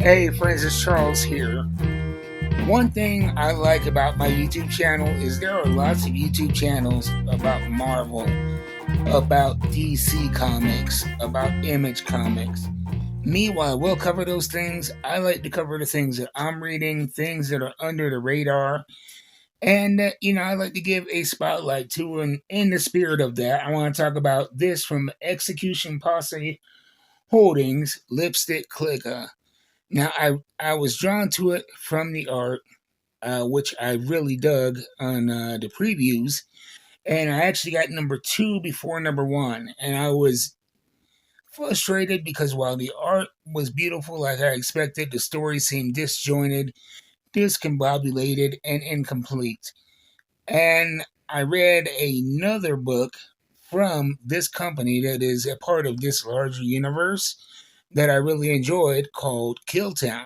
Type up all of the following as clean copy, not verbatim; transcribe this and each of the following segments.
Hey friends, it's Charles here. One thing I like about my YouTube channel is there are lots of YouTube channels about Marvel, about DC Comics, about Image Comics. Me, while I will cover those things, I like to cover the things that I'm reading, things that are under the radar, and I like to give a spotlight to. And in the spirit of that, I want to talk about this from Execution Posse Holdings, Lipstick Cliqa. Now, I was drawn to it from the art, which I really dug on the previews, and I actually got number two before number one, and I was frustrated because while the art was beautiful like I expected, the story seemed disjointed, discombobulated, and incomplete. And I read another book from this company that is a part of this larger universe that I really enjoyed called Killtown.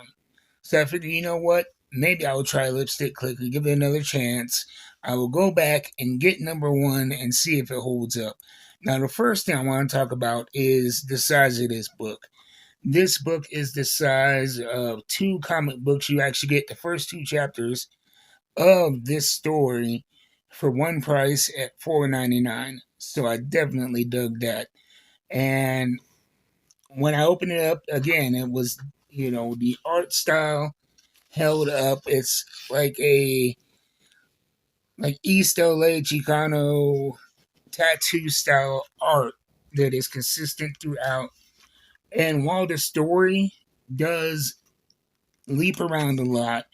So I figured, you know what? Maybe I will try Lipstick Clicker, give it another chance. I will go back and get number one and see if it holds up. Now, the first thing I want to talk about is the size of this book. This book is the size of two comic books. You actually get the first two chapters of this story for one price at $4.99. So I definitely dug that. And when I opened it up again, it was, the art style held up. It's like East LA Chicano tattoo style art that is consistent throughout. And while the story does leap around a lot,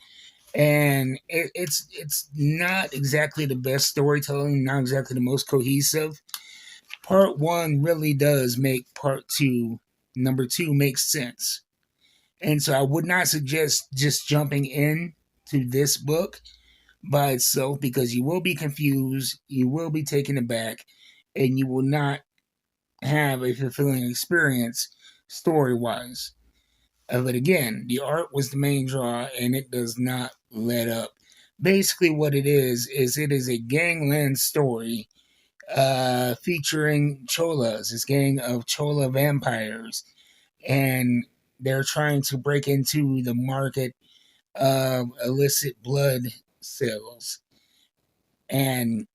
and it's not exactly the best storytelling, not exactly the most cohesive. Part one really does make part two, number two, makes sense. And so I would not suggest just jumping in to this book by itself because you will be confused, you will be taken aback, and you will not have a fulfilling experience story wise. But again, the art was the main draw and it does not let up. Basically, what it is a gangland story featuring cholas, this gang of chola vampires, and they're trying to break into the market of illicit blood sales. And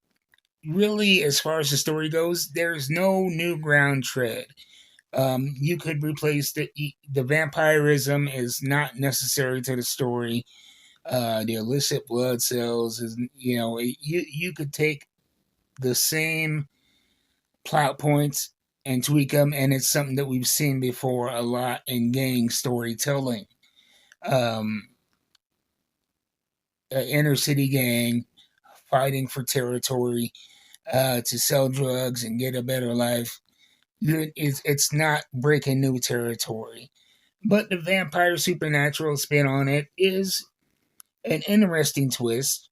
really, as far as the story goes, there's no new ground tread. You could replace the vampirism is not necessary to the story. The illicit blood sales is you could take the same plot points and tweak them, and it's something that we've seen before a lot in gang storytelling. Um, an inner city gang fighting for territory to sell drugs and get a better life. It's not breaking new territory. But the vampire supernatural spin on it is an interesting twist.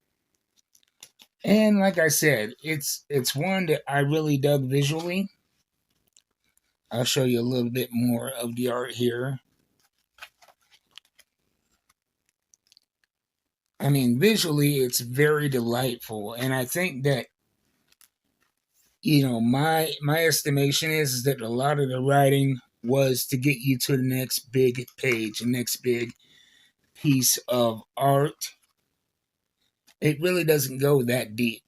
And like I said, it's one that I really dug visually. I'll show you a little bit more of the art here. I mean, visually, it's very delightful, and I think that my estimation is that a lot of the writing was to get you to the next big page, the next big piece of art. It really doesn't go that deep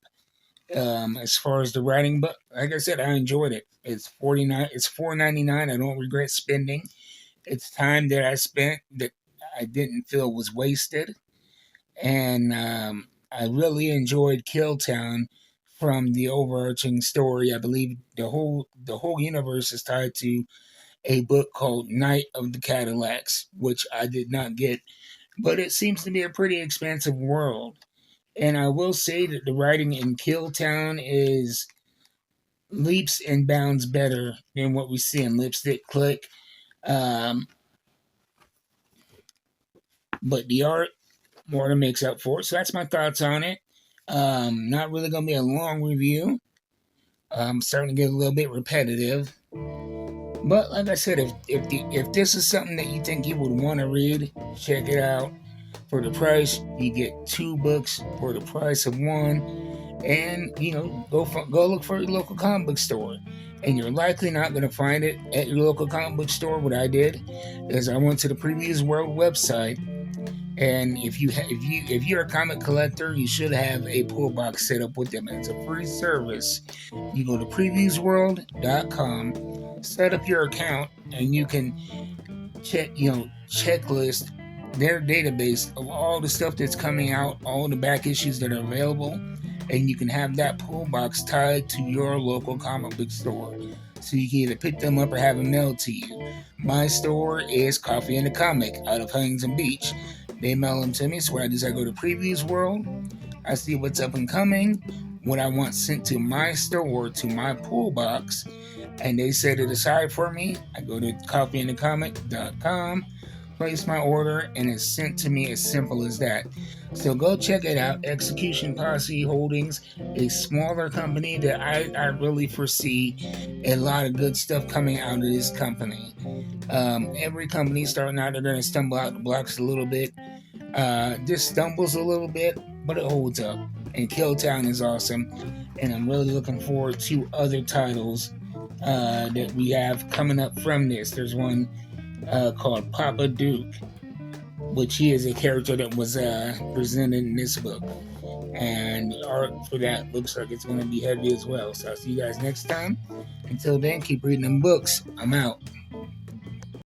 as far as the writing, but like I said, I enjoyed it. It's 49. It's $4.99. I don't regret spending. It's time that I spent that I didn't feel was wasted, and I really enjoyed Killtown from the overarching story. I believe the whole universe is tied to a book called Night of the Cadillacs, which I did not get, but it seems to be a pretty expansive world. And I will say that the writing in Killtown is leaps and bounds better than what we see in Lipstick Click. Um, but the art more than makes up for it. So that's my thoughts on it. Not really going to be a long review. I'm starting to get a little bit repetitive. But like I said, if this is something that you think you would want to read, check it out. For the price, you get two books for the price of one, and go look for your local comic book store. and you're likely not going to find it at your local comic book store. What I did is I went to the Previews World website, and if you're a comic collector, you should have a pull box set up with them. It's a free service. You go to previewsworld.com, set up your account, and you can checklist their database of all the stuff that's coming out, all the back issues that are available, and you can have that pull box tied to your local comic book store. So you can either pick them up or have them mailed to you. My store is Coffee and a Comic out of Huntington Beach. They mail them to me, so what I do is I go to Previews World, I see what's up and coming, what I want sent to my store, to my pull box, and they set it aside for me. I go to coffeeandthecomic.com, place my order, and it's sent to me. As simple as that. So go check it out. Execution Posse Holdings, a smaller company that I really foresee a lot of good stuff coming out of this company. Every company starting out, they're going to stumble out the blocks a little bit. Just stumbles a little bit, but it holds up. And Killtown is awesome, and I'm really looking forward to other titles that we have coming up from this. There's one called Papa Duke, which he is a character that was presented in this book, and the art for that looks like it's going to be heavy as well. So I'll see you guys next time. Until then, keep reading them books. I'm out.